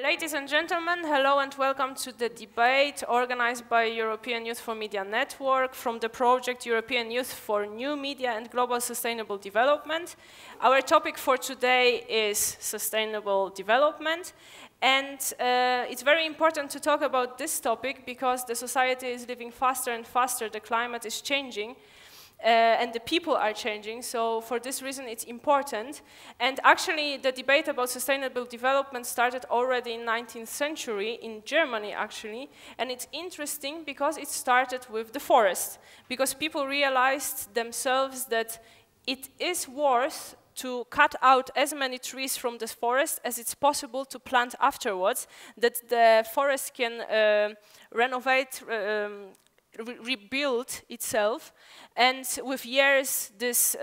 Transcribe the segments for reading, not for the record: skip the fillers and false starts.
Ladies and gentlemen, hello and welcome to the debate organized by European Youth for Media Network from the project European Youth for New Media and Global Sustainable Development. Our topic for today is sustainable development, and it's very important to talk about this topic because the society is living faster and faster, the climate is changing. And the people are changing, so for this reason it's important. And actually the debate about sustainable development started already in 19th century in Germany actually, and it's interesting because it started with the forest, because people realized themselves that it is worth to cut out as many trees from the forest as it's possible to plant afterwards, that the forest can renovate, rebuild itself. And with years this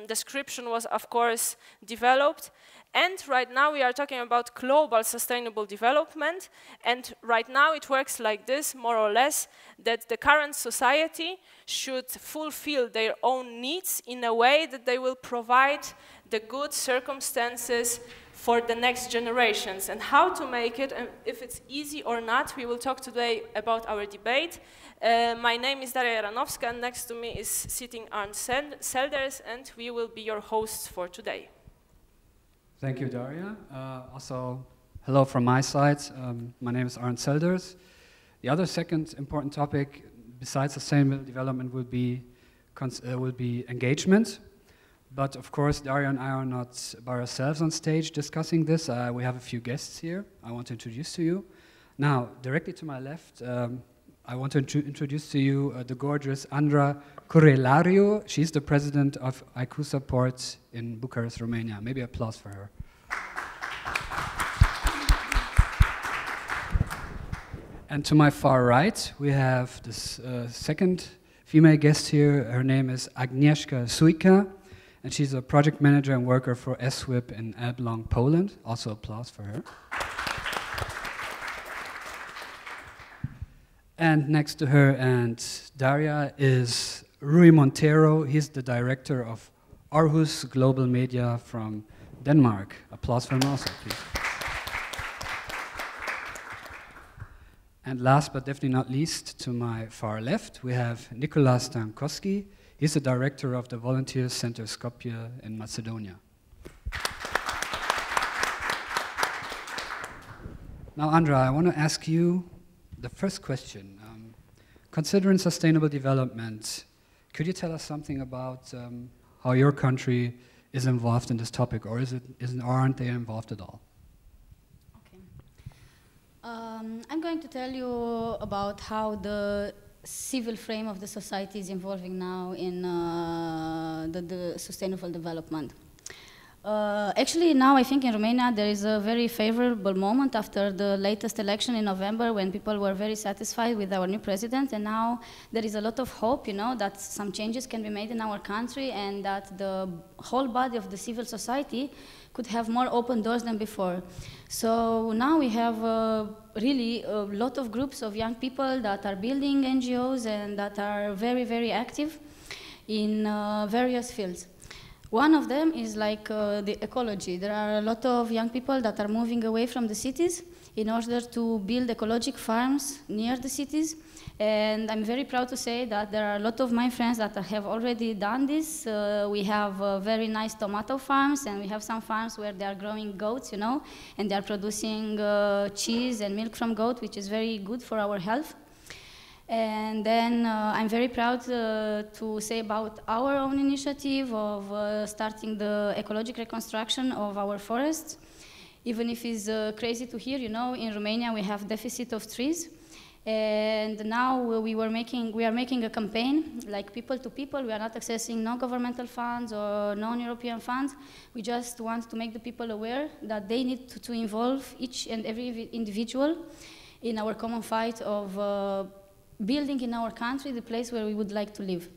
description was of course developed, and right now we are talking about global sustainable development, and right now it works like this more or less, that the current society should fulfill their own needs in a way that they will provide the good circumstances for the next generations. And how to make it, and if it's easy or not, we will talk today about our debate. My name is Daria Jaranowska, and next to me is sitting Arndt Selders, and we will be your hosts for today. Thank you, Daria. Also, hello from my side. My name is Arndt Selders. The other second important topic, besides sustainable development, will be engagement. But of course, Daria and I are not by ourselves on stage discussing this. We have a few guests here I want to introduce to you. Now, directly to my left, I want to introduce to you the gorgeous Andra Curelariu. She's the president of IQ Support in Bucharest, Romania. Maybe applause for her. And to my far right, we have this second female guest here. Her name is Agnieszka Sujka, and she's a project manager and worker for SWIP in Elbląg, Poland. Also applause for her. And next to her and Daria is Rui Montero. He's the director of Aarhus Global Media from Denmark. Applause for him also, please. And last but definitely not least, to my far left, we have Nicolas Stankowski. He's the director of the Volunteer Center Skopje in Macedonia. Now, Andra, I want to ask you the first question. Considering sustainable development, could you tell us something about how your country is involved in this topic, or aren't they involved at all? Okay. I'm going to tell you about how the civil frame of the society is evolving now in the sustainable development. Actually, now I think in Romania there is a very favorable moment after the latest election in November, when people were very satisfied with our new president, and now there is a lot of hope, you know, that some changes can be made in our country and that the whole body of the civil society could have more open doors than before. So now we have really a lot of groups of young people that are building NGOs and that are very, very active in various fields. One of them is like the ecology. There are a lot of young people that are moving away from the cities in order to build ecologic farms near the cities. And I'm very proud to say that there are a lot of my friends that have already done this. We have very nice tomato farms, and we have some farms where they are growing goats, you know, and they are producing cheese and milk from goat, which is very good for our health. And then I'm very proud to say about our own initiative of starting the ecological reconstruction of our forests. Even if it's crazy to hear, you know, in Romania we have deficit of trees. And now we are making a campaign, like people to people. We are not accessing non-governmental funds or non-European funds. We just want to make the people aware that they need to involve each and every individual in our common fight of building in our country the place where we would like to live.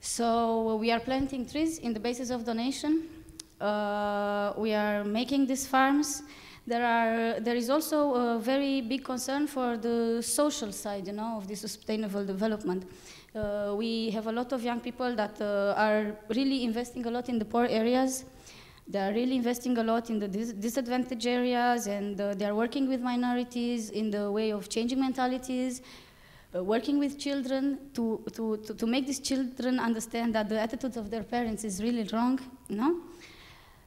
So we are planting trees in the basis of donation. We are making these farms. There is also a very big concern for the social side, you know, of the sustainable development. We have a lot of young people that are really investing a lot in the poor areas. They are really investing a lot in the disadvantaged areas, and they are working with minorities in the way of changing mentalities, working with children to make these children understand that the attitudes of their parents is really wrong, you know?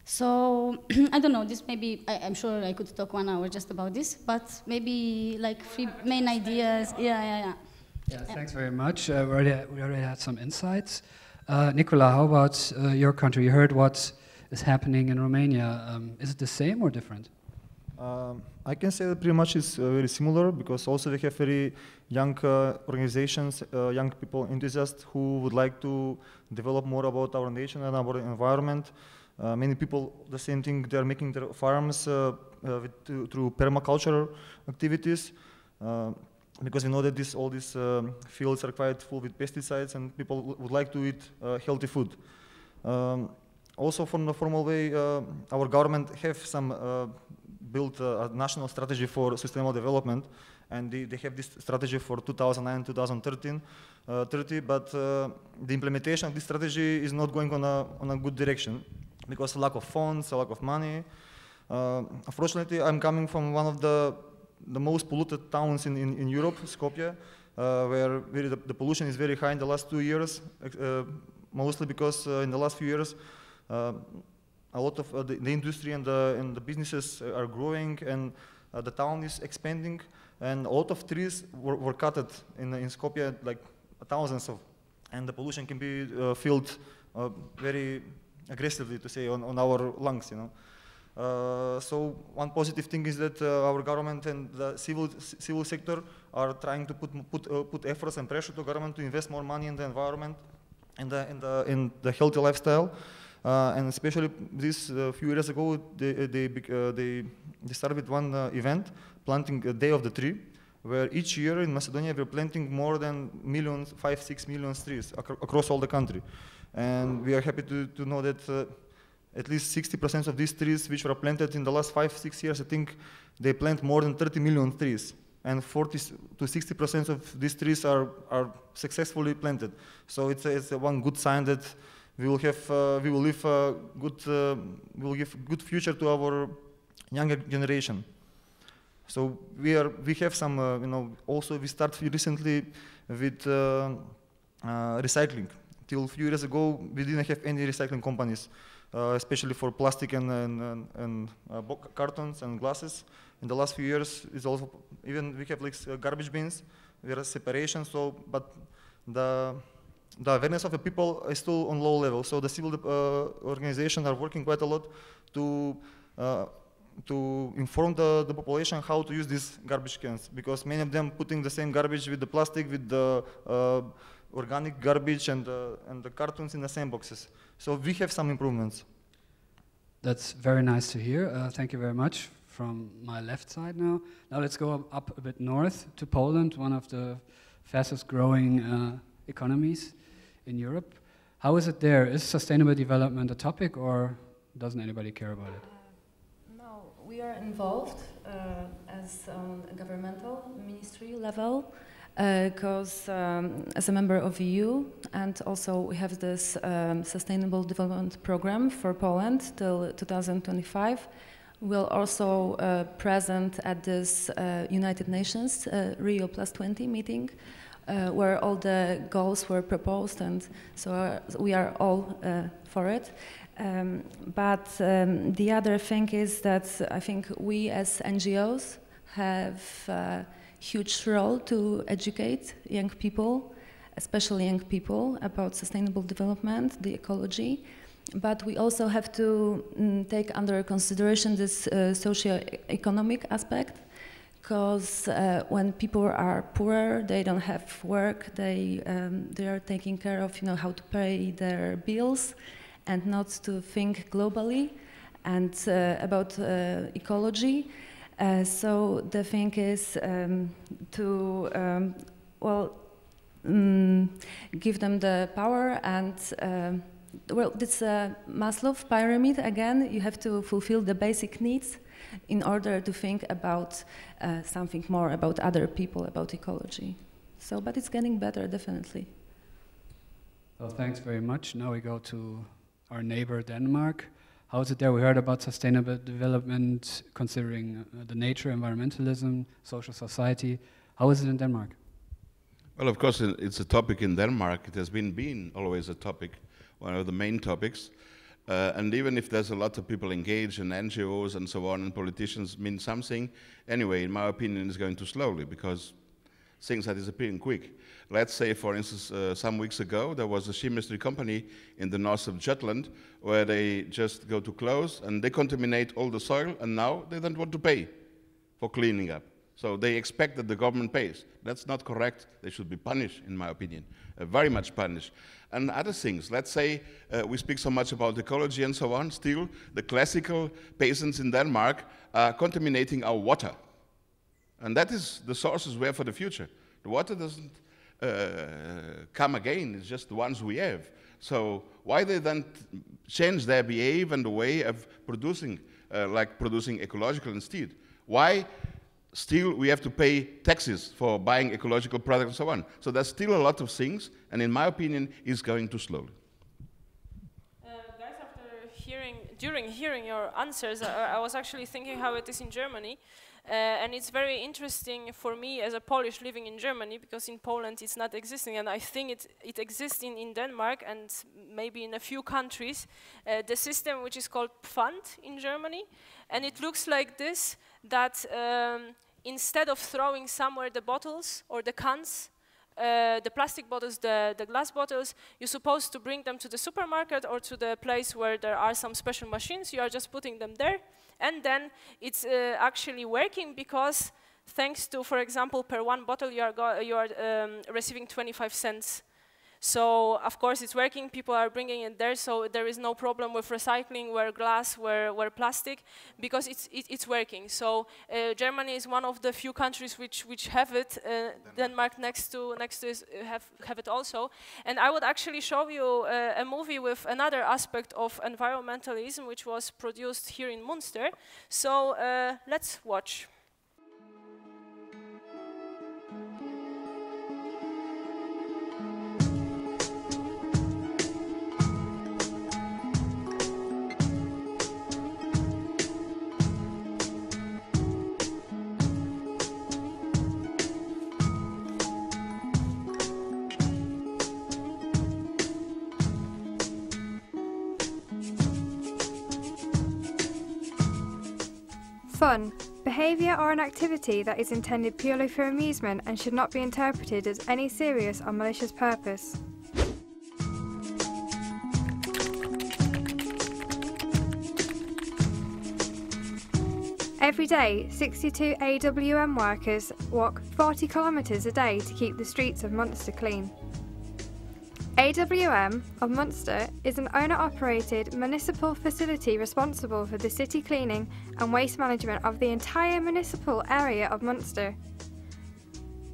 So, I don't know, this maybe, I'm sure I could talk 1 hour just about this, but maybe like 3 main ideas, yeah. Yeah, thanks very much. We already had some insights. Nicola, how about your country? You heard what is happening in Romania. Is it the same or different? I can say that pretty much it's very similar, because also we have very young organizations, young people, enthusiasts who would like to develop more about our nation and our environment. Many people, the same thing, they're making their farms through permaculture activities, because we know that all these fields are quite full with pesticides, and people would like to eat healthy food. Also, from the formal way, our government have built a national strategy for sustainable development, and they have this strategy for 2009-2030, but the implementation of this strategy is not going on a good direction, because of lack of funds, a lack of money. Unfortunately, I'm coming from one of the most polluted towns in Europe, Skopje, where the pollution is very high in the last 2 years, mostly because in the last few years, a lot of the industry and the businesses are growing, and the town is expanding, and a lot of trees were cut in Skopje, like thousands of, and the pollution can be felt very aggressively, to say, on our lungs, you know. So one positive thing is that our government and the civil sector are trying to put efforts and pressure to government to invest more money in the environment and in the healthy lifestyle. And especially this few years ago, they started with one event, planting a Day of the Tree, where each year in Macedonia we're planting more than 5-6 million trees across all the country. And we are happy to know that at least 60% of these trees which were planted in the last 5-6 years, I think they plant more than 30 million trees. And 40 to 60% of these trees are successfully planted. So it's one good sign that we will give good future to our younger generation. So we have some, also we started recently with recycling. Till a few years ago, we didn't have any recycling companies, especially for plastic and cartons and glasses. In the last few years, even we have like garbage bins, there is separation. So, but the awareness of the people is still on low level. So the civil organizations are working quite a lot to inform the population how to use these garbage cans, because many of them putting the same garbage with the plastic, with the organic garbage and the cartons in the same boxes. So we have some improvements. That's very nice to hear. Thank you very much. From my left side now. Now let's go up a bit north to Poland, one of the fastest growing economies in Europe. How is it there? Is sustainable development a topic, or doesn't anybody care about it? No, we are involved as on a governmental ministry level, because as a member of EU, and also we have this sustainable development program for Poland till 2025. We'll also present at this United Nations Rio +20 meeting, where all the goals were proposed, and so we are all for it. But the other thing is that I think we as NGOs have a huge role to educate young people, especially young people, about sustainable development, the ecology. But we also have to take under consideration this socio-economic aspect, because when people are poorer, they don't have work, they are taking care of how to pay their bills, and not to think globally and about ecology. So the thing is to give them the power and. Well, this Maslow pyramid, again, you have to fulfill the basic needs in order to think about something more about other people, about ecology. So, but it's getting better, definitely. Well, thanks very much. Now we go to our neighbor, Denmark. How is it there? We heard about sustainable development, considering the nature, environmentalism, social society. How is it in Denmark? Well, of course, it's a topic in Denmark. It has been always a topic, one of the main topics. And even if there's a lot of people engaged in NGOs and so on, and politicians mean something, anyway, in my opinion, it's going too slowly because things are disappearing quick. Let's say, for instance, some weeks ago, there was a chemistry company in the north of Jutland where they just go to close and they contaminate all the soil, and now they don't want to pay for cleaning up. So they expect that the government pays. That's not correct. They should be punished, in my opinion, very much punished. And other things, let's say we speak so much about ecology and so on, still the classical peasants in Denmark are contaminating our water. And that is the sources we have for the future. The water doesn't come again, it's just the ones we have. So why they then change their behavior and the way of producing, like producing ecological instead? Why still we have to pay taxes for buying ecological products and so on? So there's still a lot of things, and in my opinion, it's going too slowly. Guys, during hearing your answers, I was actually thinking how it is in Germany. And it's very interesting for me as a Polish living in Germany, because in Poland it's not existing, and I think it exists in Denmark and maybe in a few countries, the system which is called Pfand in Germany. And it looks like this, that instead of throwing somewhere the bottles or the cans, the plastic bottles, the glass bottles, you're supposed to bring them to the supermarket or to the place where there are some special machines. You are just putting them there. And then it's actually working, because thanks to, for example, per one bottle you are receiving 25 cents. So of course it's working, people are bringing it there, so there is no problem with recycling, where glass, where plastic, because it's working. So Germany is one of the few countries which have it. Denmark next to is, have it also. And I would actually show you a movie with another aspect of environmentalism, which was produced here in Munster. So let's watch. Fun. Behaviour or an activity that is intended purely for amusement and should not be interpreted as any serious or malicious purpose. Every day, 62 AWM workers walk 40 kilometres a day to keep the streets of Munster clean. AWM of Munster is an owner-operated municipal facility responsible for the city cleaning and waste management of the entire municipal area of Munster.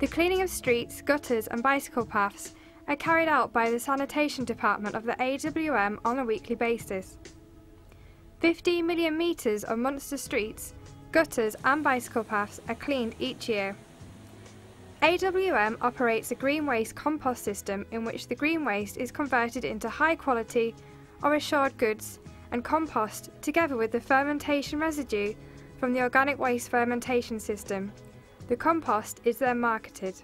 The cleaning of streets, gutters and bicycle paths are carried out by the sanitation department of the AWM on a weekly basis. 15 million metres of Munster streets, gutters and bicycle paths are cleaned each year. AWM operates a green waste compost system in which the green waste is converted into high quality or assured goods and compost together with the fermentation residue from the organic waste fermentation system. The compost is then marketed.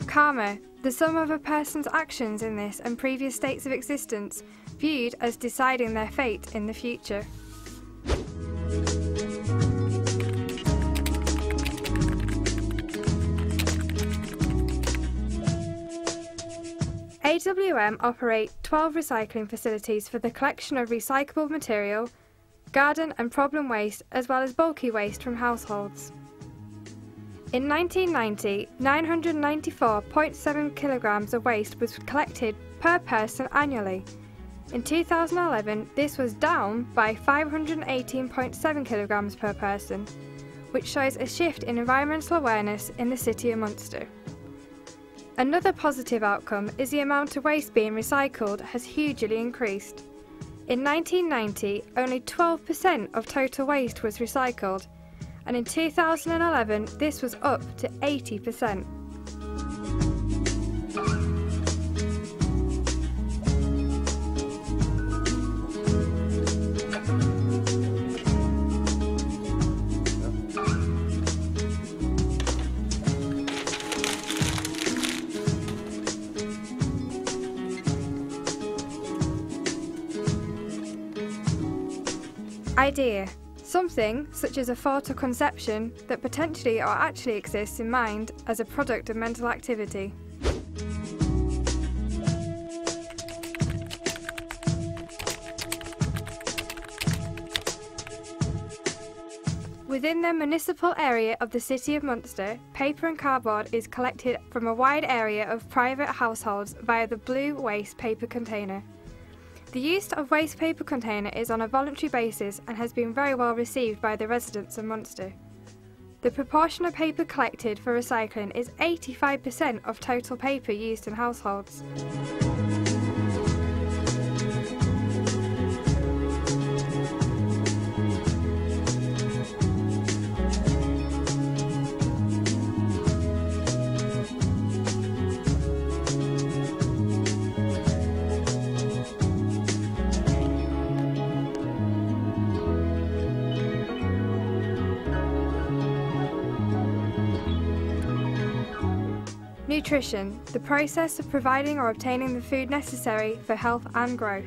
Karma, the sum of a person's actions in this and previous states of existence, viewed as deciding their fate in the future. AWM operate 12 recycling facilities for the collection of recyclable material, garden and problem waste, as well as bulky waste from households. In 1990, 994.7 kilograms of waste was collected per person annually. In 2011, this was down by 518.7 kilograms per person, which shows a shift in environmental awareness in the city of Munster. Another positive outcome is the amount of waste being recycled has hugely increased. In 1990, only 12% of total waste was recycled, and in 2011 this was up to 80%. Idea. Something, such as a thought or conception, that potentially or actually exists in mind as a product of mental activity. Within the municipal area of the city of Munster, paper and cardboard is collected from a wide area of private households via the blue waste paper container. The use of waste paper container is on a voluntary basis and has been very well received by the residents of Munster. The proportion of paper collected for recycling is 85% of total paper used in households. Nutrition, the process of providing or obtaining the food necessary for health and growth.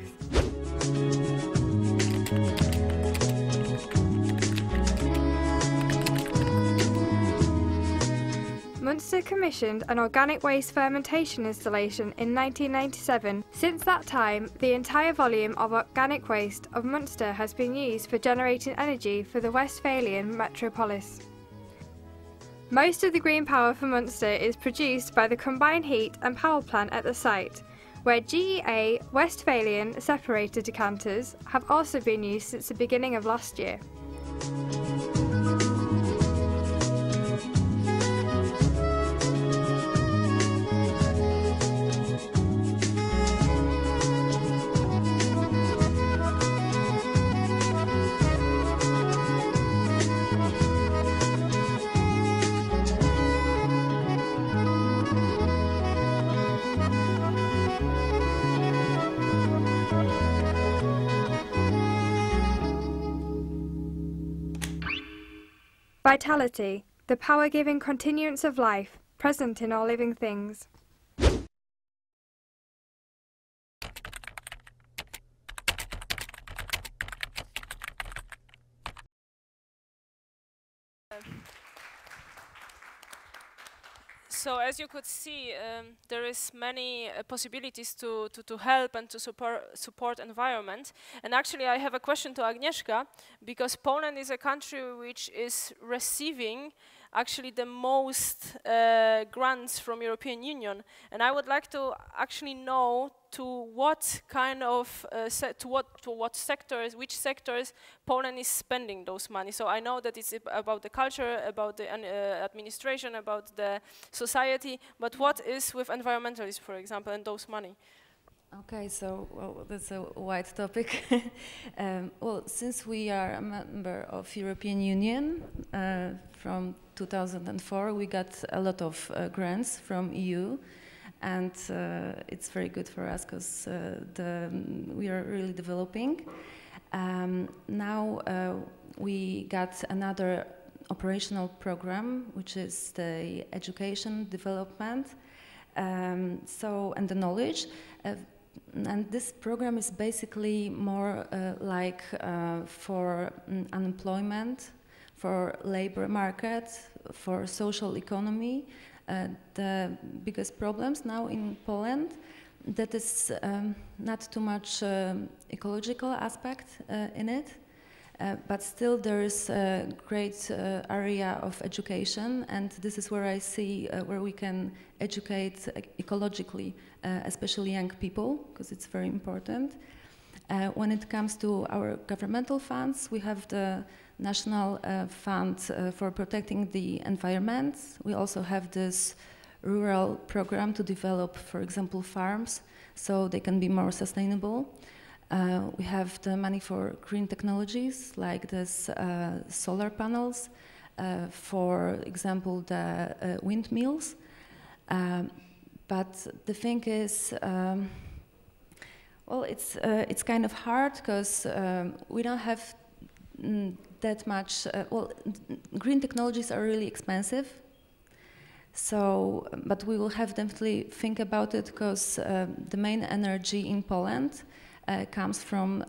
Munster commissioned an organic waste fermentation installation in 1997. Since that time, the entire volume of organic waste of Munster has been used for generating energy for the Westphalian metropolis. Most of the green power for Munster is produced by the combined heat and power plant at the site, where GEA Westphalian separator decanters have also been used since the beginning of last year. Vitality, the power-giving continuance of life, present in all living things. So as you could see, there is many possibilities to help and to support environment. And actually I have a question to Agnieszka, because Poland is a country which is receiving actually the most grants from European Union. And I would like to actually know to what kind of, which sectors Poland is spending those money. So I know that it's about the culture, about the administration, about the society, but what is with environmentalists, for example, and those money? Okay, so well, that's a wide topic. Well, since we are a member of European Union from 2004, we got a lot of grants from EU, and it's very good for us because we are really developing. Now we got another operational program, which is the education development, and the knowledge. And this program is basically more like for unemployment, for labor market, for social economy. The biggest problems now in Poland, that is not too much ecological aspect in it, but still there is a great area of education, and this is where I see where we can educate ecologically, especially young people, because it's very important. When it comes to our governmental funds, we have the National Fund for Protecting the Environment. We also have this rural program to develop, for example, farms, so they can be more sustainable. We have the money for green technologies, like this solar panels, for example, the windmills. But the thing is, well, it's kind of hard because we don't have that much. Well, green technologies are really expensive. So, but we will have definitely think about it because the main energy in Poland comes from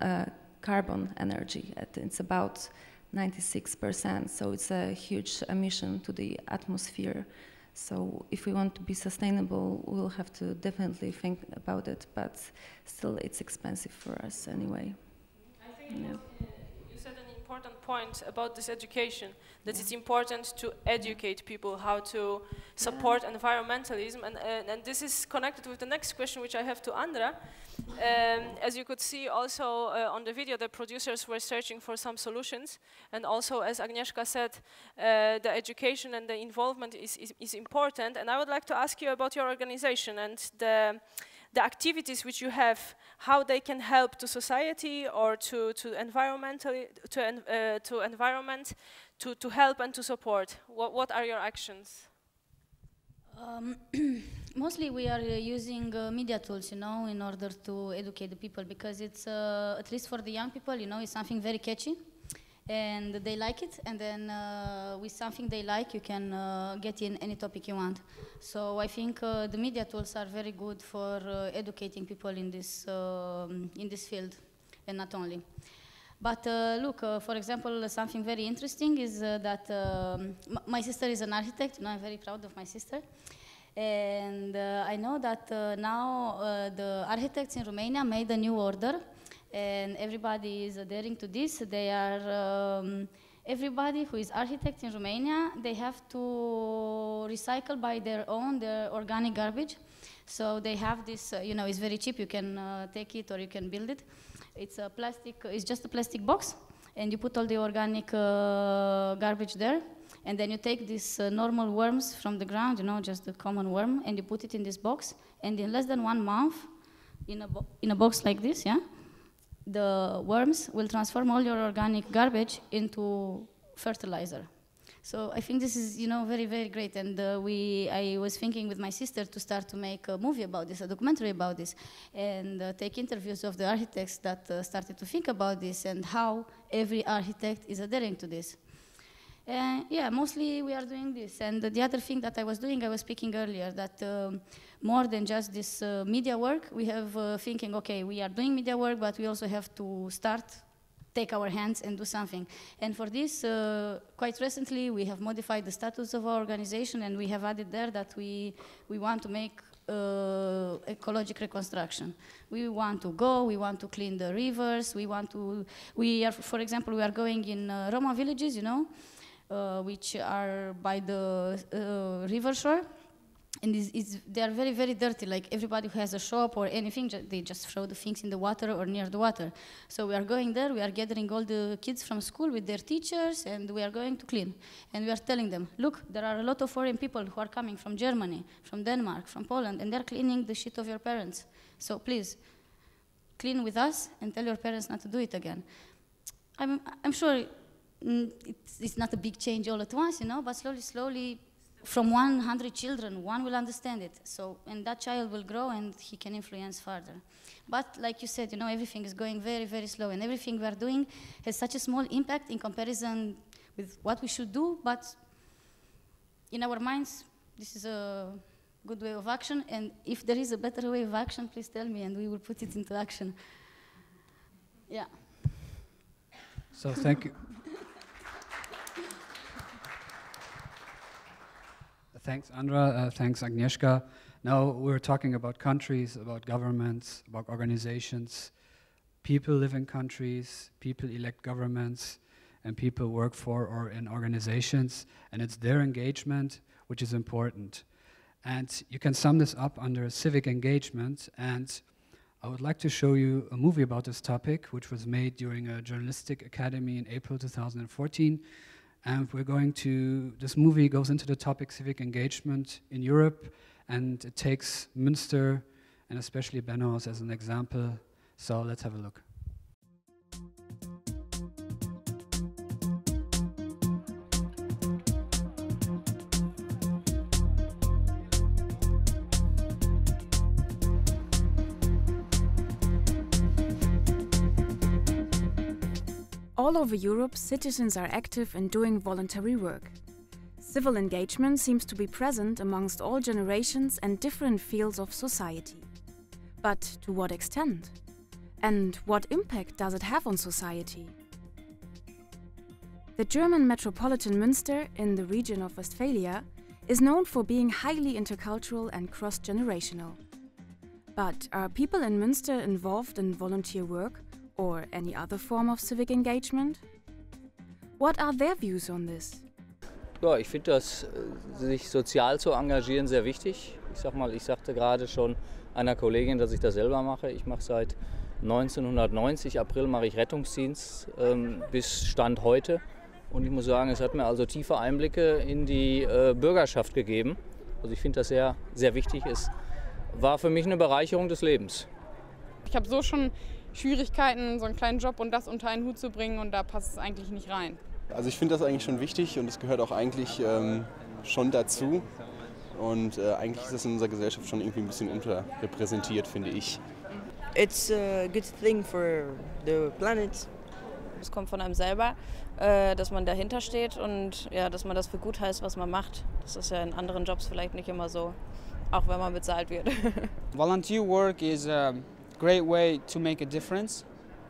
carbon energy. It's about 96%. So it's a huge emission to the atmosphere. So if we want to be sustainable, we'll have to definitely think about it, but still it's expensive for us anyway. I think you said an important point about this education, that it's important to educate people how to support environmentalism, and this is connected with the next question which I have to Andra. As you could see also on the video, the producers were searching for some solutions, and also as Agnieszka said, the education and the involvement is important, and I would like to ask you about your organization and the activities which you have, how they can help to society or to environment, to help and to support. What are your actions? Mostly we are using media tools, in order to educate the people, because it's, at least for the young people, it's something very catchy and they like it, and then with something they like, you can get in any topic you want. So I think the media tools are very good for educating people in this field, and not only. But look, for example, something very interesting is that my sister is an architect. I'm very proud of my sister. And I know that now the architects in Romania made a new order, and everybody is adhering to this. They are, everybody who is architect in Romania, they have to recycle by their own their organic garbage. So they have this, it's very cheap. You can take it or you can build it. It's a plastic, it's just a plastic box, and you put all the organic garbage there, and then you take these normal worms from the ground, just the common worm, and you put it in this box, and in less than 1 month, in a box like this, the worms will transform all your organic garbage into fertilizer. So I think this is, very, very great, and I was thinking with my sister to start to make a movie about this, a documentary about this, and take interviews of the architects that started to think about this and how every architect is adhering to this. Yeah, mostly we are doing this. And the other thing that I was doing, I was speaking earlier, that more than just this media work, we have thinking, okay, we are doing media work, but we also have to take our hands and do something. And for this, quite recently, we have modified the status of our organization, and we have added there that we want to make ecological reconstruction. We want to clean the rivers, for example, we are going in Roma villages, which are by the river shore. And they are very, very dirty. Like everybody who has a shop or anything, they just throw the things in the water or near the water. So we are going there, we are gathering all the kids from school with their teachers, and we are going to clean. And we are telling them, look, there are a lot of foreign people who are coming from Germany, from Denmark, from Poland, and they're cleaning the shit of your parents. So please, clean with us and tell your parents not to do it again. I'm sure it's not a big change all at once, but slowly, slowly, from 100 children, one will understand it. So, and that child will grow and he can influence further. But like you said, everything is going very, very slow, and everything we are doing has such a small impact in comparison with what we should do, but in our minds, this is a good way of action, and if there is a better way of action, please tell me and we will put it into action. Yeah. So thank you. Thanks, Andra. Thanks, Agnieszka. Now we're talking about countries, about governments, about organizations. People live in countries, people elect governments, and people work for or in organizations, and it's their engagement which is important. And you can sum this up under civic engagement, and I would like to show you a movie about this topic, which was made during a journalistic academy in April 2014. And this movie goes into the topic civic engagement in Europe, and it takes Munster and especially Benno's as an example. So let's have a look. All over Europe, citizens are active in doing voluntary work. Civil engagement seems to be present amongst all generations and different fields of society. But to what extent? And what impact does it have on society? The German metropolitan Münster in the region of Westphalia is known for being highly intercultural and cross-generational. But are people in Münster involved in volunteer work or any other form of civic engagement? What are their views on this? Ja, ich finde das, sich sozial zu engagieren, sehr wichtig. Ich sagte gerade schon einer Kollegin, dass ich das selber mache. Ich mache seit 1990, April mache ich Rettungsdienst bis Stand heute. Und ich muss sagen, es hat mir also tiefe Einblicke in die Bürgerschaft gegeben. Also ich finde das sehr, sehr wichtig. Es war für mich eine Bereicherung des Lebens. Ich habe so schon Schwierigkeiten, so einen kleinen Job und das unter einen Hut zu bringen, und da passt es eigentlich nicht rein. Also ich finde das eigentlich schon wichtig und es gehört auch eigentlich schon dazu. Und eigentlich ist das in unserer Gesellschaft schon irgendwie ein bisschen unterrepräsentiert, finde ich. It's a good thing for the planet. Es kommt von einem selber, dass man dahinter steht und ja, dass man das für gut heißt, was man macht. Das ist ja in anderen Jobs vielleicht nicht immer so, auch wenn man bezahlt wird. Volunteer work is a great way to make a difference,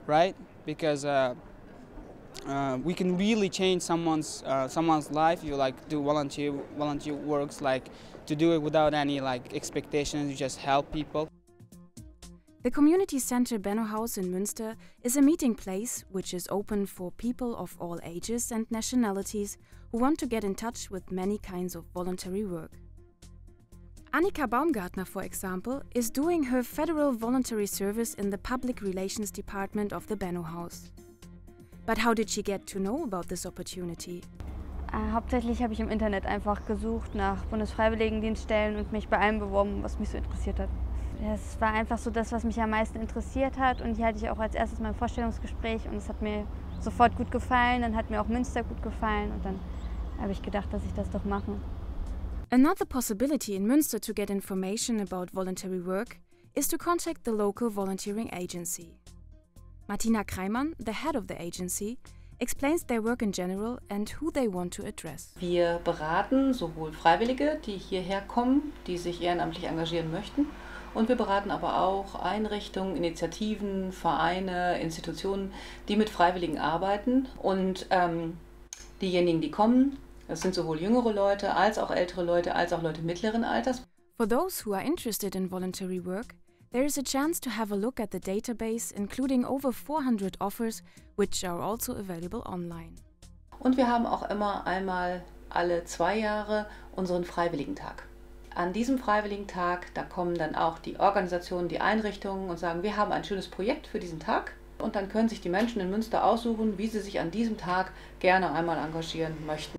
right? Because we can really change someone's life. You do volunteer works, to do it without any expectations. You just help people. The community center Benno House in Münster is a meeting place which is open for people of all ages and nationalities who want to get in touch with many kinds of voluntary work. Annika Baumgartner, for example, is doing her federal voluntary service in the public relations department of the Benno House. But how did she get to know about this opportunity? Hauptsächlich habe ich im Internet einfach gesucht nach Bundesfreiwilligendienststellen und mich bei allem beworben, was mich so interessiert hat. Es war einfach so das, was mich am meisten interessiert hat, und hier hatte ich auch als erstes mein Vorstellungsgespräch und es hat mir sofort gut gefallen, dann hat mir auch Münster gut gefallen und dann habe ich gedacht, dass ich das doch mache. Another possibility in Münster to get information about voluntary work is to contact the local volunteering agency. Martina Kreimann, the head of the agency, explains their work in general and who they want to address. Wir beraten sowohl Freiwillige, die hierher kommen, die sich ehrenamtlich engagieren möchten, und wir beraten aber auch Einrichtungen, Initiativen, Vereine, Institutionen, die mit Freiwilligen arbeiten. Und diejenigen, die kommen, das sind sowohl jüngere Leute, als auch ältere Leute, als auch Leute mittleren Alters. For those who are interested in voluntary work, there is a chance to have a look at the database, including over 400 offers, which are also available online. Und wir haben auch immer einmal alle 2 Jahre unseren Freiwilligentag. An diesem Freiwilligentag, da kommen dann auch die Organisationen, die Einrichtungen und sagen, wir haben ein schönes Projekt für diesen Tag. Und dann können sich die Menschen in Münster aussuchen, wie sie sich an diesem Tag gerne einmal engagieren möchten.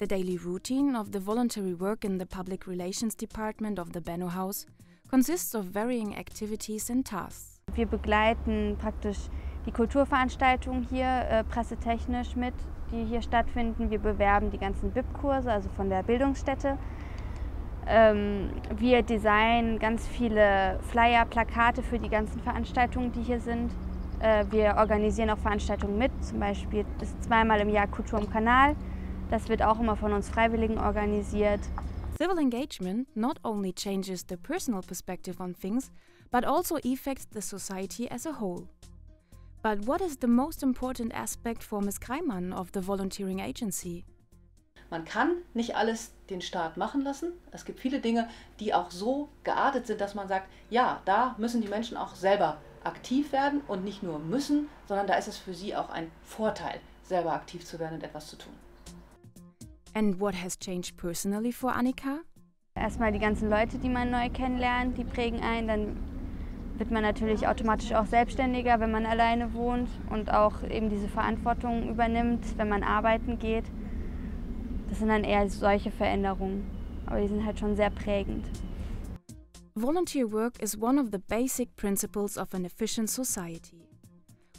The daily routine of the voluntary work in the Public Relations Department of the Benno House consists of varying activities and tasks. Wir begleiten praktisch die Kulturveranstaltungen hier pressetechnisch mit, die hier stattfinden. Wir bewerben die ganzen BIP-Kurse, also von der Bildungsstätte. Wir designen ganz viele Flyer, Plakate für die ganzen Veranstaltungen, die hier sind. Wir organisieren auch Veranstaltungen mit, zum Beispiel ist 2-mal im Jahr Kultur im Kanal. Das wird auch immer von uns Freiwilligen organisiert. Civil engagement not only changes the personal perspective on things, but also affects the society as a whole. But what is the most important aspect for Ms. Kreimann of the volunteering agency? Man kann nicht alles den Staat machen lassen. Es gibt viele Dinge, die auch so geartet sind, dass man sagt, ja, da müssen die Menschen auch selber aktiv werden und nicht nur müssen, sondern da ist es für sie auch ein Vorteil, selber aktiv zu werden und etwas zu tun. And what has changed personally for Annika? Erstmal die ganzen Leute, die man neu kennenlernt, die prägen ein. Dann wird man natürlich automatisch auch selbstständiger, wenn man alleine wohnt und auch eben diese Verantwortung übernimmt, wenn man arbeiten geht. Das sind dann eher solche Veränderungen, aber die sind halt schon sehr prägend. Volunteer work is one of the basic principles of an efficient society.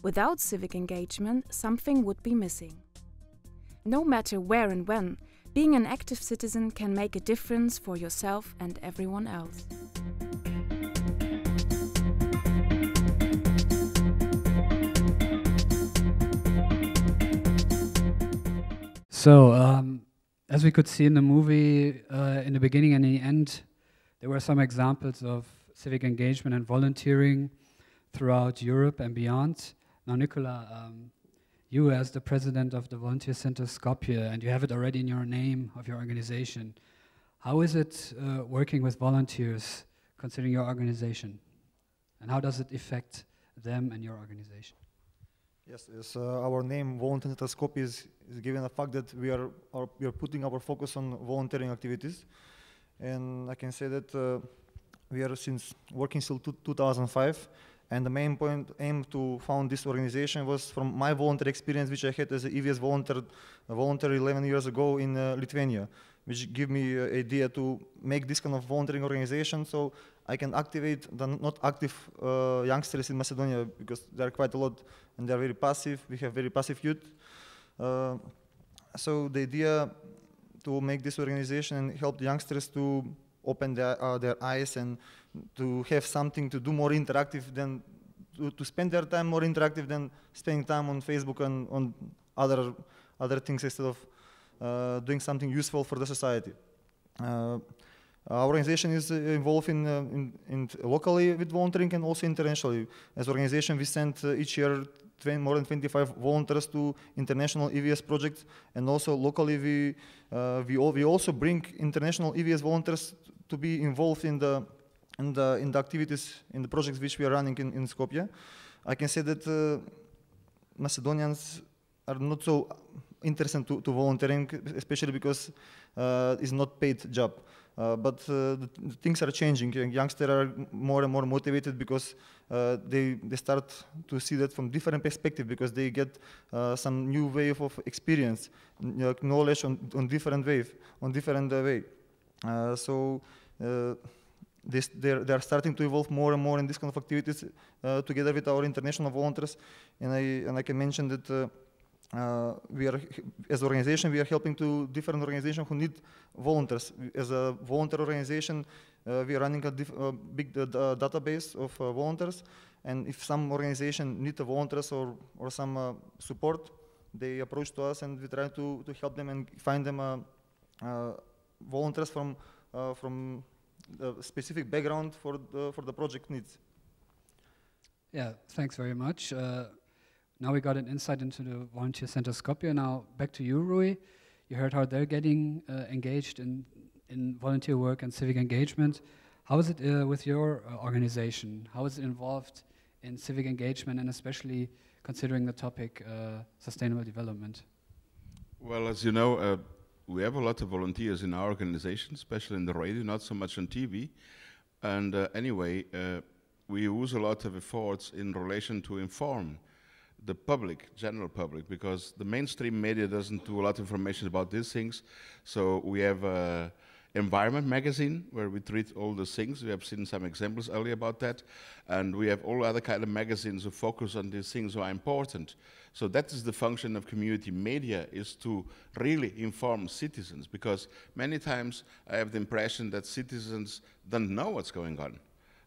Without civic engagement, something would be missing. No matter where and when, being an active citizen can make a difference for yourself and everyone else. So, as we could see in the movie, in the beginning and the end, there were some examples of civic engagement and volunteering throughout Europe and beyond. Now, Nicola, you as the president of the Volunteer Center Skopje, and you have it already in your name of your organization, how is it working with volunteers, considering your organization? And how does it affect them and your organization? Yes, our name, Volunteer Center Skopje, is given the fact that we are putting our focus on volunteering activities. And I can say that we are working since 2005. And the main aim to found this organization was from my volunteer experience, which I had as an EVS volunteer 11 years ago in Lithuania, which gave me an idea to make this kind of volunteering organization so I can activate the not active youngsters in Macedonia, because there are quite a lot and they are very passive. We have very passive youth. So the idea to make this organization and help the youngsters to open their eyes and to have something to do more interactive than to spend their time more interactive than spending time on Facebook and on other things instead of doing something useful for the society. Our organization is involved in locally with volunteering and also internationally. As an organization, we send each year more than 25 volunteers to international EVS projects, and also locally we also bring international EVS volunteers to be involved in the activities, in the projects which we are running in Skopje. I can say that Macedonians are not so interested to volunteering, especially because it's not paid job. But the things are changing. Youngsters are more and more motivated because they start to see that from different perspective, because they get some new wave of experience, knowledge on different way. So they are starting to evolve more and more in this kind of activities together with our international volunteers. And I can mention that we are, as an organization, we are helping to different organizations who need volunteers. As a volunteer organization, we are running a big database of volunteers, and if some organization need volunteers or some support, they approach to us, and we try to help them and find them volunteers from the specific background for the project needs. Yeah, thanks very much. Now we got an insight into the Volunteer Center Skopje. Now back to you, Rui. You heard how they're getting engaged in volunteer work and civic engagement. How is it with your organization? How is it involved in civic engagement, and especially considering the topic sustainable development? Well, as you know, we have a lot of volunteers in our organization, especially in the radio, not so much on TV. And anyway, we use a lot of efforts in relation to inform the public, general public, because the mainstream media doesn't do a lot of information about these things. So we have an environment magazine where we treat all the things. We have seen some examples earlier about that. And we have all other kind of magazines who focus on these things who are important. So that is the function of community media, is to really inform citizens, because many times I have the impression that citizens don't know what's going on,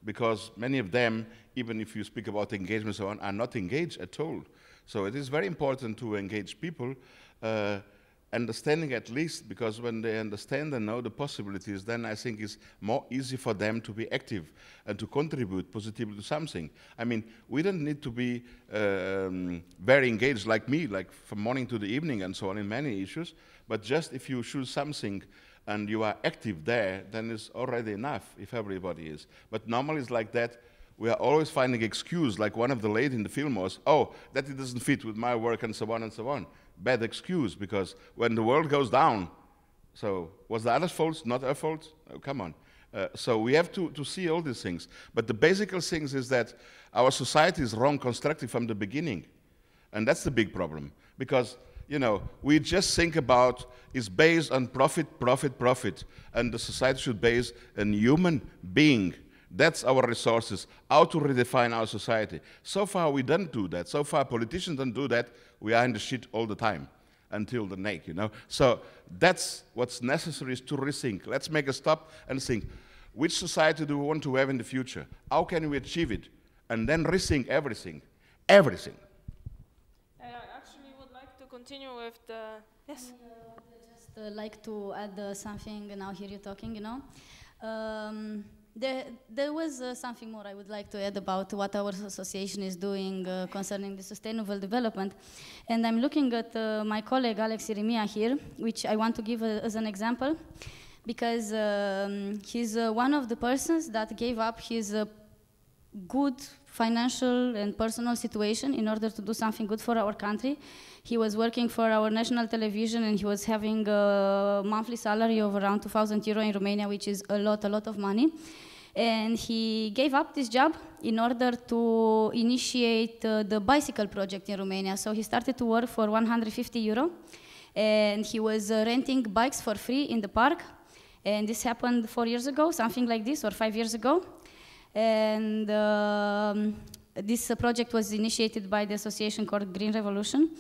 because many of them, even if you speak about engagement and so on, are not engaged at all. So it is very important to engage people, understanding at least, because when they understand and know the possibilities, then I think it's more easy for them to be active and to contribute positively to something. I mean, we don't need to be very engaged like me, like from morning to the evening and so on in many issues, but just if you choose something and you are active there, then it's already enough if everybody is. But normally it's like that. We are always finding excuse, like one of the ladies in the film was, oh, that it doesn't fit with my work and so on and so on. Bad excuse, because when the world goes down, so was the other's fault, not our fault? Oh, come on. So we have to see all these things. But the basic things is that our society is wrong constructed from the beginning. And that's the big problem. Because, you know, we just think about it's based on profit, profit, profit. And the society should base on human being. That's our resources, how to redefine our society. So far we don't do that. So far politicians don't do that. We are in the shit all the time. Until the neck, you know. So that's what's necessary, is to rethink. Let's make a stop and think, which society do we want to have in the future? How can we achieve it? And then rethink everything. Everything. I actually would like to continue with the... Yes? Just like to add something, now here you're talking, you know. There was something more I would like to add about what our association is doing concerning the sustainable development. And I'm looking at my colleague Alex Irimia here, which I want to give as an example, because he's one of the persons that gave up his good financial and personal situation in order to do something good for our country. He was working for our national television, and he was having a monthly salary of around 2,000 euro in Romania, which is a lot of money. And he gave up this job in order to initiate the bicycle project in Romania. So he started to work for 150 euro, and he was renting bikes for free in the park. And this happened 4 years ago, something like this, or 5 years ago. And this project was initiated by the association called Green Revolution.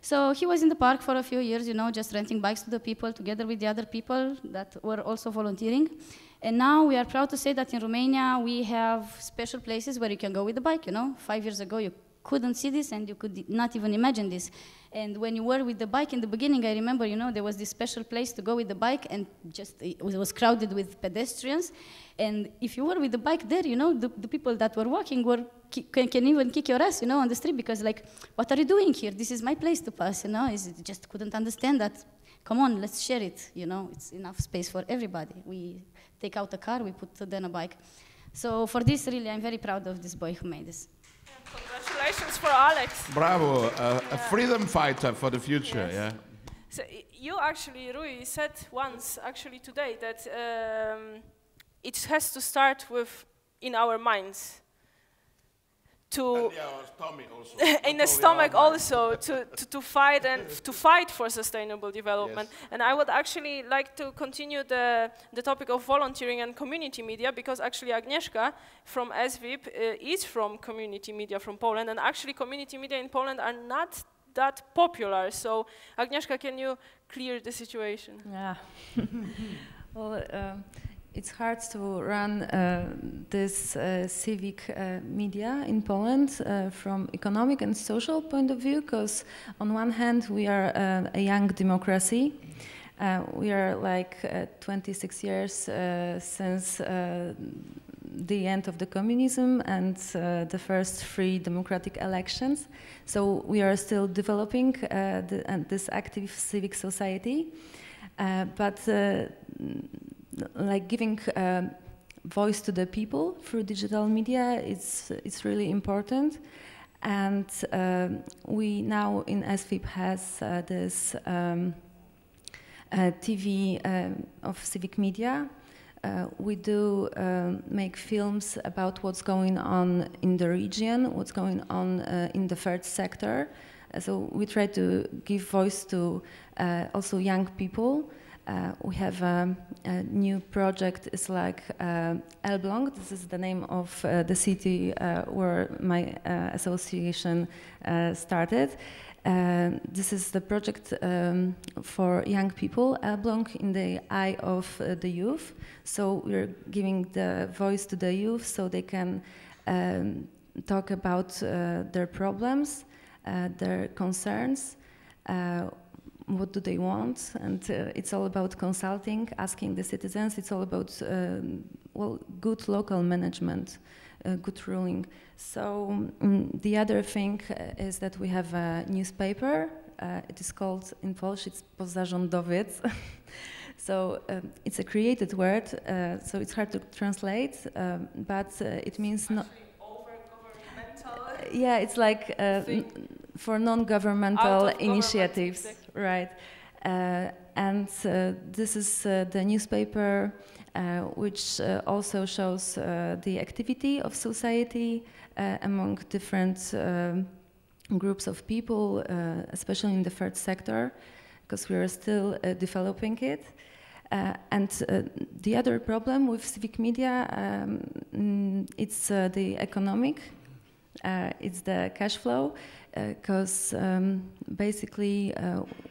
So he was in the park for a few years, you know, just renting bikes to the people together with the other people that were also volunteering. And now we are proud to say that in Romania we have special places where you can go with the bike, you know. 5 years ago you couldn't see this and you could not even imagine this. And when you were with the bike in the beginning, I remember, you know, there was this special place to go with the bike, and just it was crowded with pedestrians. And if you were with the bike there, you know, the people that were walking can even kick your ass, you know, on the street, because like, what are you doing here? This is my place to pass, you know. Just couldn't understand that. Come on, let's share it, you know. It's enough space for everybody. We take out a car, we put then a bike. So for this, really, I'm very proud of this boy who made this. Congratulations for Alex. Bravo, a freedom fighter for the future, yes. yeah. So you actually, Rui, said once, actually today, that it has to start with in our minds. To in the stomach also to fight and to fight for sustainable development. Yes. And I would actually like to continue the topic of volunteering and community media, because actually Agnieszka from SVIP is from community media from Poland, and actually community media in Poland are not that popular. So Agnieszka, can you clear the situation? Yeah. Well, it's hard to run this civic media in Poland from economic and social point of view, because on one hand we are a young democracy. We are like 26 years since the end of the communism and the first free democratic elections. So we are still developing this active civic society, but like giving voice to the people through digital media, it's really important. And we now in SVIP has this TV of civic media. We do make films about what's going on in the region, what's going on in the third sector. So we try to give voice to also young people. We have a new project. It's like Elbląg. This is the name of the city where my association started. This is the project for young people, Elbląg in the eye of the youth. So we're giving the voice to the youth so they can talk about their problems, their concerns, what do they want, and it's all about consulting, asking the citizens. It's all about well, good local management, good ruling. So the other thing is that we have a newspaper. It is called in Polish, it's pozarządowiec. So it's a created word, so it's hard to translate, but it means not. Yeah, it's like for non-governmental initiatives, right? and this is the newspaper which also shows the activity of society among different groups of people, especially in the third sector, because we are still developing it. And the other problem with civic media, it's the economic, it's the cash flow, because basically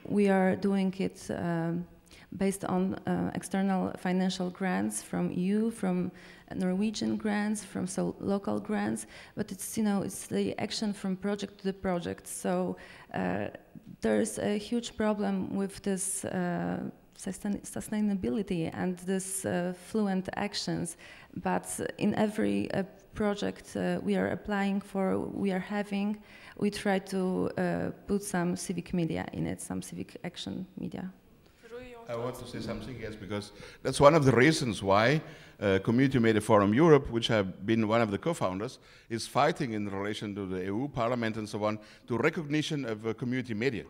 we are doing it based on external financial grants from EU, from Norwegian grants, from local grants, but it's, you know, it's the action from project to the project. So there's a huge problem with this sustainability and this fluent actions, but in every project we are applying for, we are having, we try to put some civic media in it, some civic action media. I want to say something, yes, because that's one of the reasons why Community Media Forum Europe, which I've been one of the co-founders, is fighting in relation to the EU Parliament and so on, to recognition of community media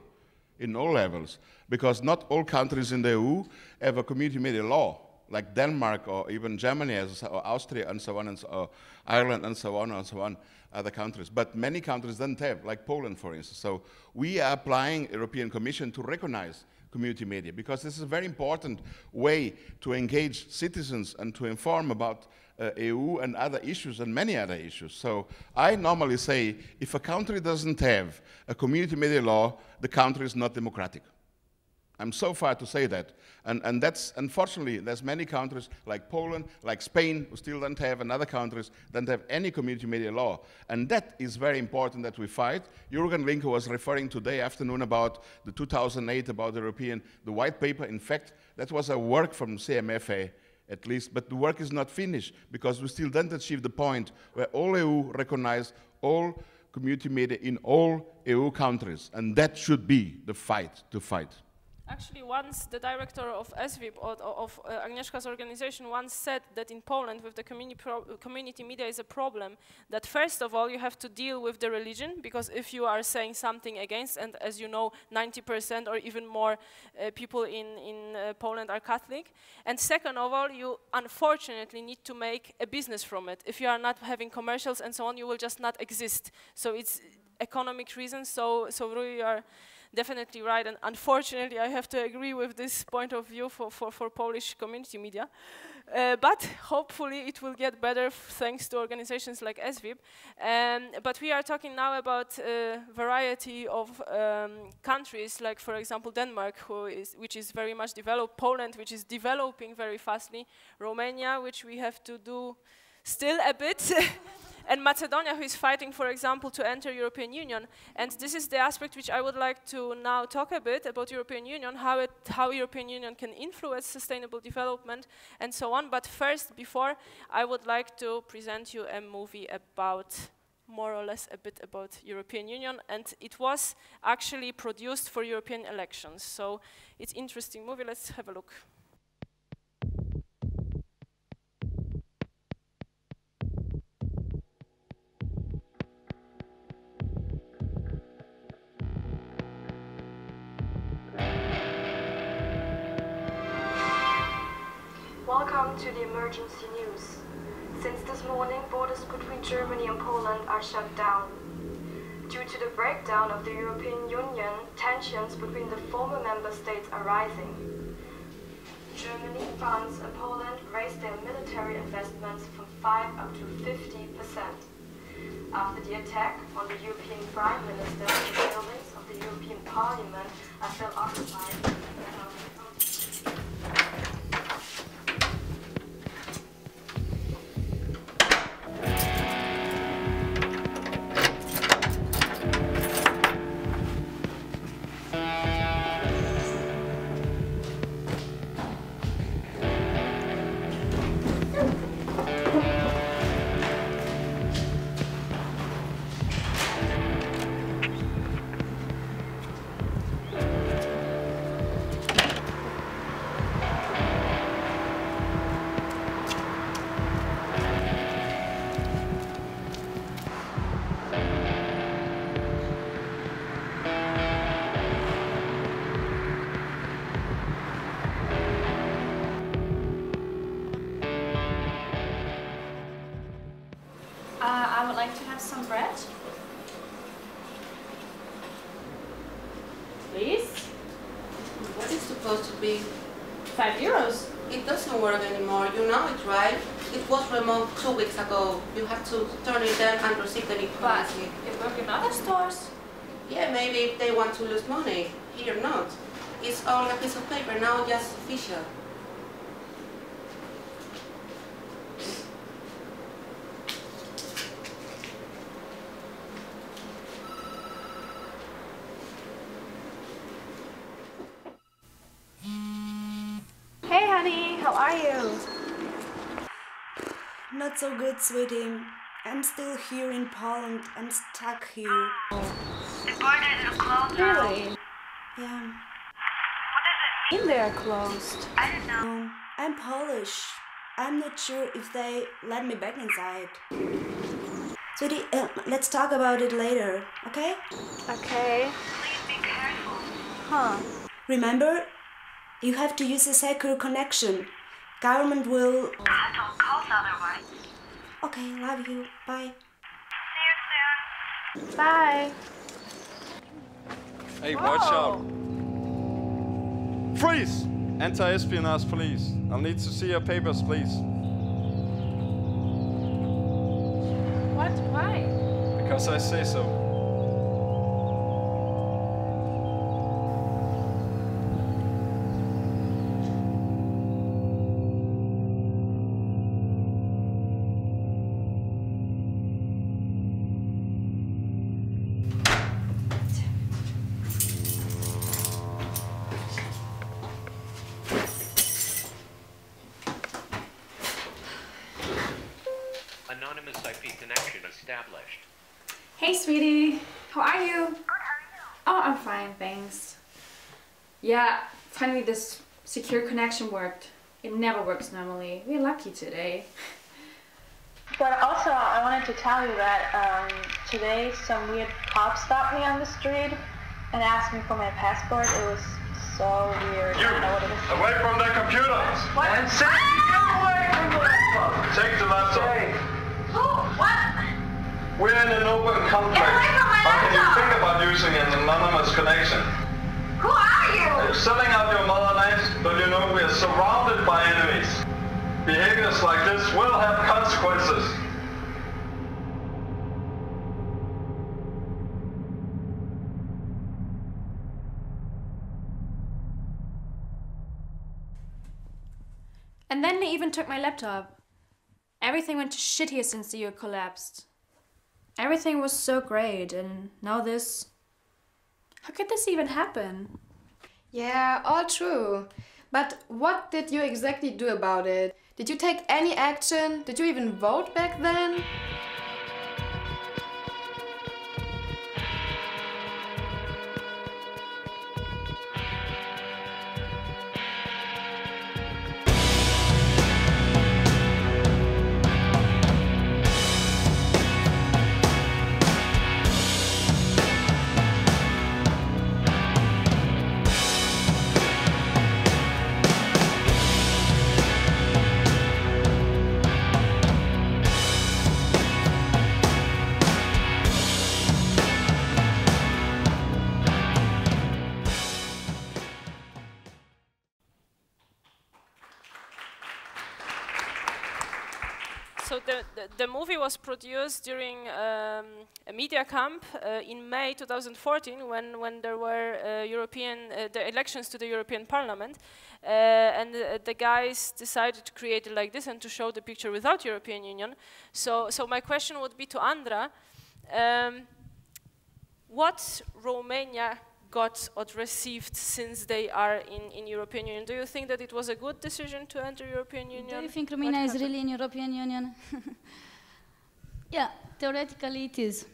in all levels, because not all countries in the EU have a community media law, like Denmark or even Germany or Austria and so on, and Ireland and so on, other countries. But many countries don't have, like Poland, for instance. So we are applying European Commission to recognize community media, because this is a very important way to engage citizens and to inform about EU and other issues and many other issues. So I normally say, if a country doesn't have a community media law, the country is not democratic. I'm so far to say that. And that's, unfortunately, there's many countries like Poland, like Spain, who still don't have, and other countries don't have any community media law. And that is very important that we fight. Jürgen Linke was referring today afternoon about the 2008, about the white paper. In fact, that was a work from CMFA, at least, but the work is not finished, because we still don't achieve the point where all EU recognize all community media in all EU countries. And that should be the fight to fight. Actually, once the director of SVIP, of Agnieszka's organization, once said that in Poland with the community media is a problem, that first of all you have to deal with the religion, because if you are saying something against, and as you know 90% or even more people in Poland are Catholic, and second of all you unfortunately need to make a business from it. If you are not having commercials and so on, you will just not exist. So it's economic reasons, so really you are definitely right, and unfortunately I have to agree with this point of view for Polish community media. But hopefully it will get better thanks to organizations like SVIP. But we are talking now about a variety of countries, like for example Denmark, which is very much developed, Poland, which is developing very fastly, Romania, which we have to do still a bit, and Macedonia, who is fighting, for example, to enter European Union. And this is the aspect which I would like to now talk a bit about European Union, how European Union can influence sustainable development and so on. But first, before, I would like to present you a movie about, more or less, a bit about European Union. And it was actually produced for European elections. So it's an interesting movie. Let's have a look. Welcome to the emergency news. Since this morning, borders between Germany and Poland are shut down. Due to the breakdown of the European Union, tensions between the former member states are rising. Germany, France and Poland raised their military investments from 5 up to 50%. After the attack on the European Prime Minister, the buildings of the European Parliament are still occupied. like to have some bread? Please? What is supposed to be? 5 euros. It doesn't work anymore, you know it, right? It was removed 2 weeks ago. You have to turn it in and receive the new currency. But it works in other stores. Yeah, maybe if they want to lose money. Here not. It's all a piece of paper, now just official. Hey honey, how are you? Not so good, sweetie. I'm still here in Poland. I'm stuck here. The borders are closed now. Really? Yeah. What does it mean they're closed? I don't know. No, I'm Polish. I'm not sure if they let me back inside. Sweetie, let's talk about it later, okay? Okay. Please be careful. Huh. Remember, you have to use a secure connection. Government will... Cut all calls otherwise. Okay, love you. Bye. See you soon. Bye. Hey, watch out. Freeze! Anti-espionage police. I'll need to see your papers, please. What? Why? Because I say so. Anonymous IP connection established. Hey, sweetie. How are you? Good, how are you? Oh, I'm fine, thanks. Yeah, finally this secure connection worked. It never works normally. We're lucky today. But also, I wanted to tell you that today some weird cop stopped me on the street and asked me for my passport. It was so weird. I don't know what it was. Away from the computers! What? And say, get away from the laptop! Take the laptop. What? We're in an open conflict. How can you think about using an anonymous connection? Who are you? You're selling out your motherland, but you know we are surrounded by enemies. Behaviors like this will have consequences. And then they even took my laptop. Everything went to shit here since the euro collapsed. Everything was so great, and now this... How could this even happen? Yeah, all true. But what did you exactly do about it? Did you take any action? Did you even vote back then? So the movie was produced during a media camp in May 2014 when there were the elections to the European Parliament, and the guys decided to create it like this and to show the picture without European Union. So my question would be to Andra, what Romania got or received since they are in European Union? Do you think that it was a good decision to enter European Union? Do you think Romania is really in European Union? Yeah, theoretically it is.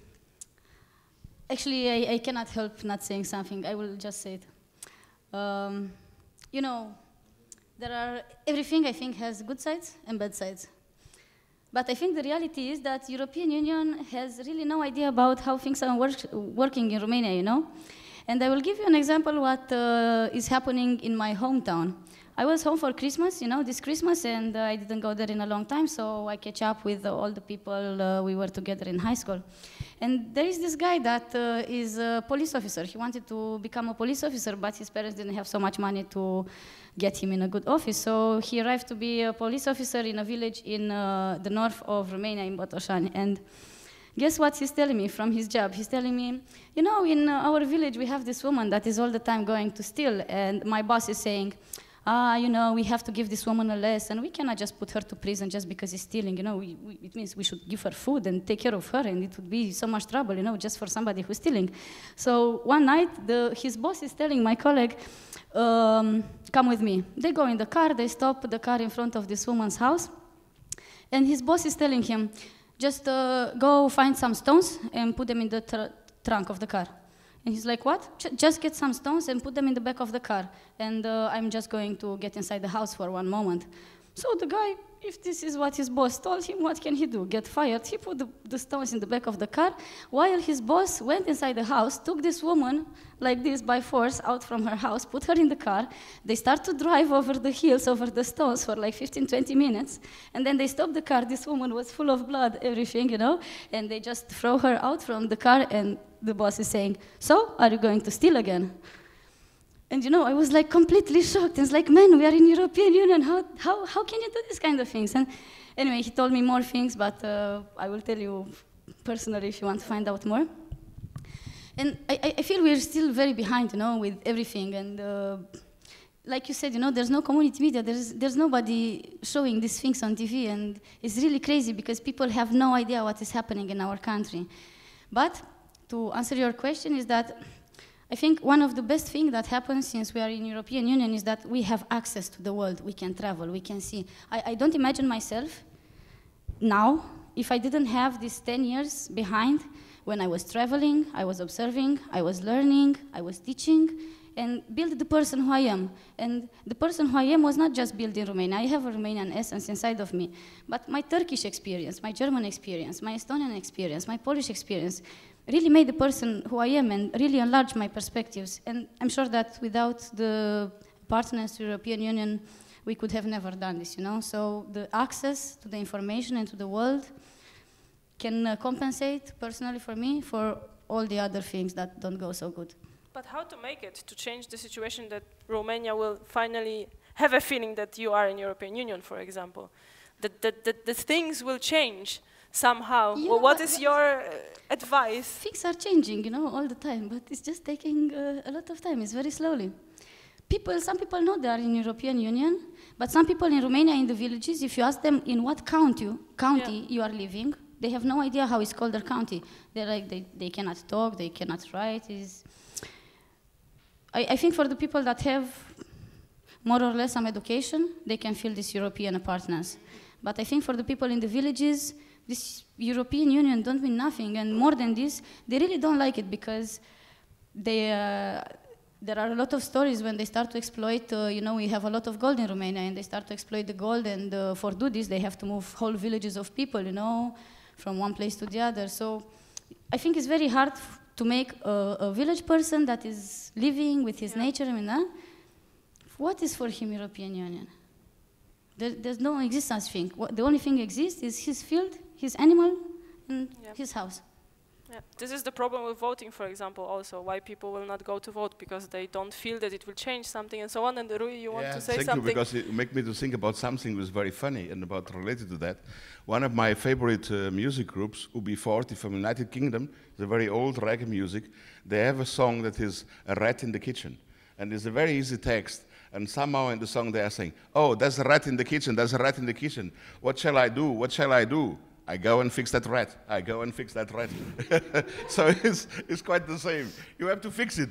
Actually, I cannot help not saying something. I will just say it. You know, everything I think has good sides and bad sides. But I think the reality is that European Union has really no idea about how things are working in Romania, you know? And I will give you an example what is happening in my hometown. I was home for Christmas, this Christmas, and I didn't go there in a long time, so I catch up with all the people we were together in high school. And there is this guy that is a police officer. He wanted to become a police officer, but his parents didn't have so much money to get him in a good office. So he arrived to be a police officer in a village in the north of Romania, in Botoșani. And guess what he's telling me from his job? He's telling me, in our village we have this woman that is all the time going to steal, and my boss is saying, we have to give this woman a lesson. We cannot just put her to prison just because he's stealing. It means we should give her food and take care of her, and it would be so much trouble, just for somebody who's stealing. So one night, his boss is telling my colleague, come with me. They go in the car, they stop the car in front of this woman's house, and his boss is telling him, just go find some stones and put them in the trunk of the car. And he's like, what? Just get some stones and put them in the back of the car. And I'm just going to get inside the house for one moment. So the guy, if this is what his boss told him, what can he do? Get fired? He put the stones in the back of the car, while his boss went inside the house, took this woman like this by force out from her house, put her in the car. They start to drive over the hills, over the stones for like 15, 20 minutes. And then they stop the car. This woman was full of blood, everything, and they just throw her out from the car, and the boss is saying, so, are you going to steal again? And I was like completely shocked. It's like, man, we are in European Union. How can you do this kind of things? And anyway, he told me more things, but I will tell you personally if you want to find out more. And I feel we're still very behind, with everything. And like you said, there's no community media. There's nobody showing these things on TV. And it's really crazy because people have no idea what is happening in our country. But to answer your question is that I think one of the best things that happens since we are in European Union is that we have access to the world. We can travel, we can see. I don't imagine myself now, if I didn't have these 10 years behind, when I was traveling, I was observing, I was learning, I was teaching, and build the person who I am. And the person who I am was not just built in Romania. I have a Romanian essence inside of me. But my Turkish experience, my German experience, my Estonian experience, my Polish experience, really made the person who I am and really enlarged my perspectives. And I'm sure that without the partners to the European Union, we could have never done this, So the access to the information and to the world can compensate, personally for me, for all the other things that don't go so good. But how to make it, to change the situation that Romania will finally have a feeling that you are in European Union, for example? That the things will change somehow. Well, what is your advice? Things are changing, all the time, but it's just taking a lot of time. It's very slowly. Some people know they are in European Union, but some people in Romania, in the villages, if you ask them in what county you are living, they have no idea how it's called their county. They're like, they cannot talk, they cannot write. I think for the people that have more or less some education, they can feel this European apartness. But I think for the people in the villages, this European Union don't mean nothing, and more than this, they really don't like it because there are a lot of stories when they start to exploit, we have a lot of gold in Romania, and they start to exploit the gold, and for do this, they have to move whole villages of people, from one place to the other. So I think it's very hard to make a village person that is living with his nature, what is for him European Union? There's no existence thing. The only thing exists is his field, his animal, and his house. Yeah. This is the problem with voting, for example, also, why people will not go to vote, because they don't feel that it will change something and so on. And Rui, you want to say something? Thank you, because it make me to think about something that was very funny and about related to that. One of my favorite music groups, UB40 from United Kingdom, the very old reggae music, they have a song that is A Rat in the Kitchen. And it's a very easy text. And somehow in the song they are saying, oh, there's a rat in the kitchen, there's a rat in the kitchen. What shall I do? What shall I do? I go and fix that rat. I go and fix that rat. So it's quite the same. You have to fix it,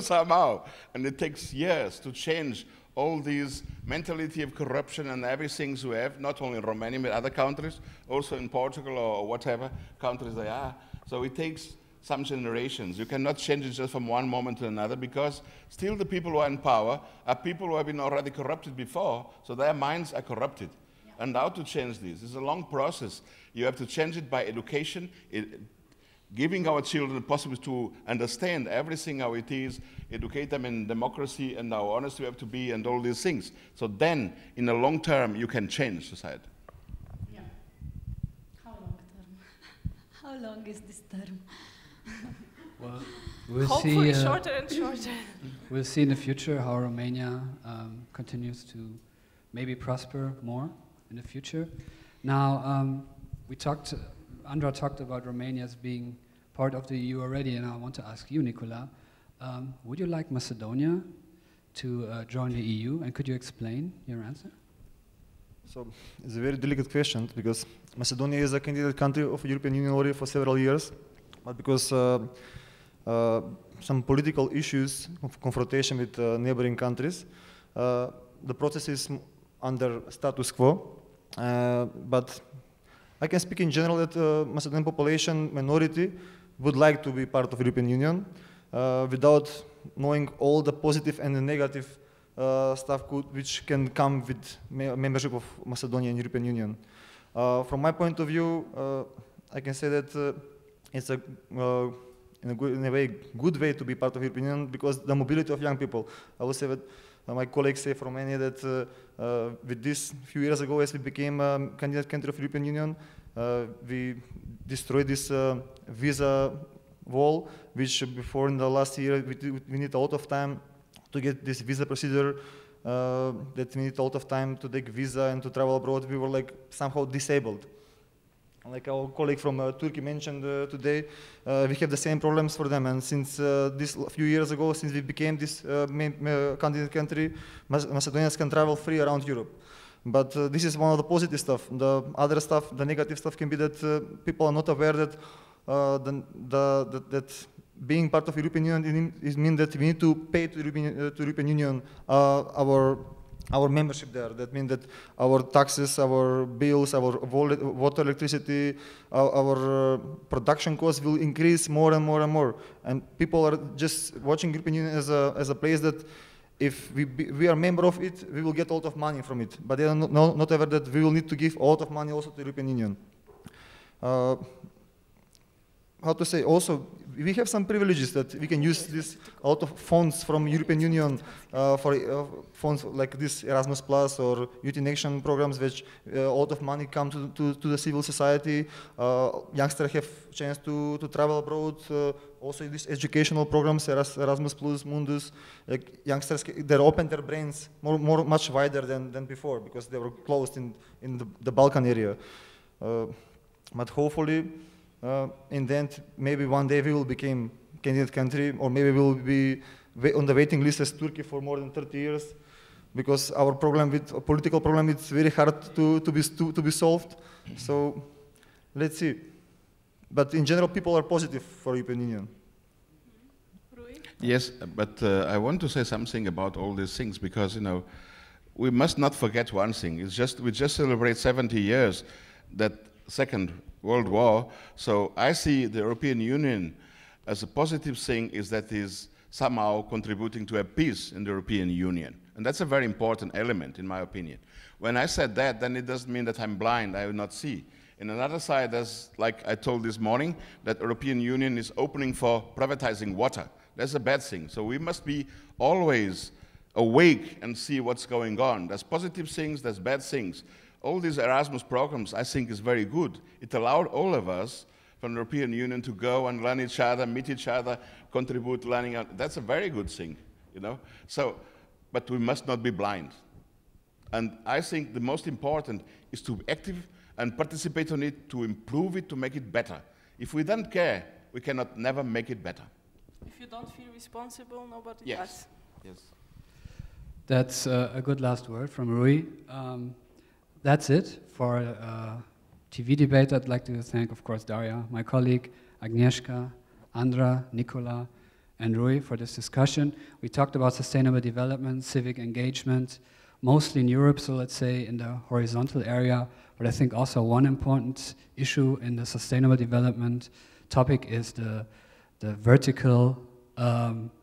somehow. And it takes years to change all these mentality of corruption and everything we have, not only in Romania, but other countries, also in Portugal or whatever countries they are. So it takes some generations. You cannot change it just from one moment to another, because still the people who are in power are people who have been already corrupted before, so their minds are corrupted. Yeah. And how to change this? It's a long process. You have to change it by education, giving our children the possibility to understand everything how it is educate them in democracy and how honest we have to be and all these things. So then, in the long term, you can change society. Yeah. How long term? How long is this term? Well, we'll Hopefully see, shorter and shorter. We'll see in the future how Romania continues to maybe prosper more in the future. Now, Andra talked about Romania as being part of the EU already, and I want to ask you, Nicola, would you like Macedonia to join the EU, and could you explain your answer? So it's a very delicate question, because Macedonia is a candidate country of the European Union already for several years, but because some political issues of confrontation with neighboring countries, the process is under status quo. But I can speak in general that Macedonian population minority would like to be part of the European Union without knowing all the positive and the negative stuff which can come with membership of Macedonia in the European Union. From my point of view, I can say that it's in a way good way to be part of the European Union, because the mobility of young people. I will say that my colleagues say from Romania that with this, few years ago, as we became a candidate country of the European Union, we destroyed this visa wall, which before in the last year we need a lot of time to get this visa procedure, that we need a lot of time to take visa and to travel abroad. We were like somehow disabled. Like our colleague from Turkey mentioned today, we have the same problems for them. And since this few years ago, since we became this candidate country, Macedonians can travel free around Europe. But this is one of the positive stuff. The other stuff, the negative stuff, can be that people are not aware that that being part of the European Union means that we need to pay to the European Union our membership there. That means that our taxes, our bills, our water, electricity, our production costs will increase more and more and more. And people are just watching European Union as a place that if we are a member of it, we will get a lot of money from it. But they are not aware that we will need to give a lot of money also to the European Union. How to say, also, we have some privileges that we can use this, a lot of funds from European Union for funds like this Erasmus Plus or Youth in Action programs, which a lot of money come to the civil society. Youngsters have chance to travel abroad. Also these educational programs, Erasmus Plus, Mundus, like youngsters, they open their brains much wider than before, because they were closed in the Balkan area. But hopefully, in the end, maybe one day we will become candidate country, or maybe we will be on the waiting list as Turkey for more than 30 years, because our problem with political problem, it's very hard to be solved. So let's see. But in general, people are positive for European Union. Yes, but I want to say something about all these things, because we must not forget one thing. We just celebrate 70 years that Second World War. So I see the European Union as a positive thing, is that is somehow contributing to a peace in the European Union. And that's a very important element, in my opinion. When I said that, then it doesn't mean that I'm blind, I will not see. In another side, as like I told this morning, that European Union is opening for privatizing water. That's a bad thing. So we must be always awake and see what's going on. There's positive things, there's bad things. All these Erasmus programs, I think, is very good. It allowed all of us from the European Union to go and learn each other, meet each other, contribute learning. That's a very good thing, So, but we must not be blind. And I think the most important is to be active and participate on it, to improve it, to make it better. If we don't care, we cannot never make it better. If you don't feel responsible, nobody yes. does. Yes. That's a good last word from Rui. That's it for TV debate. I'd like to thank, of course, Daria, my colleague, Agnieszka, Andra, Nicola, and Rui for this discussion. We talked about sustainable development, civic engagement, mostly in Europe, so let's say in the horizontal area, but I think also one important issue in the sustainable development topic is the vertical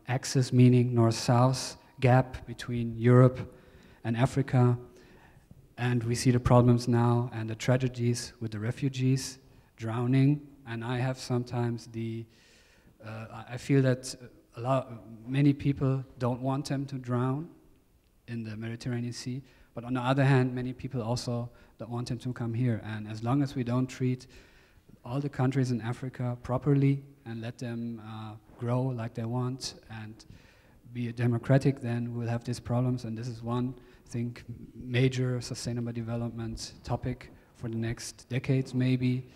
axis, meaning north-south gap between Europe and Africa. And we see the problems now and the tragedies with the refugees drowning. And I have sometimes I feel that many people don't want them to drown in the Mediterranean Sea, but on the other hand, many people also don't want them to come here. And as long as we don't treat all the countries in Africa properly and let them grow like they want and be democratic, then we'll have these problems. And this is one, I think, major sustainable development topic for the next decades, maybe.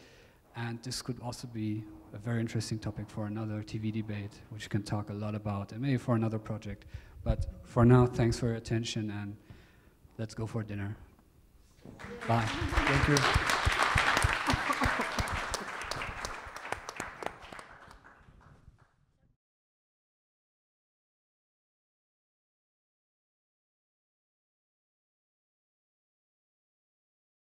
And this could also be a very interesting topic for another TV debate, which can talk a lot about, and maybe for another project. But for now, thanks for your attention, and let's go for dinner. Bye. Thank you.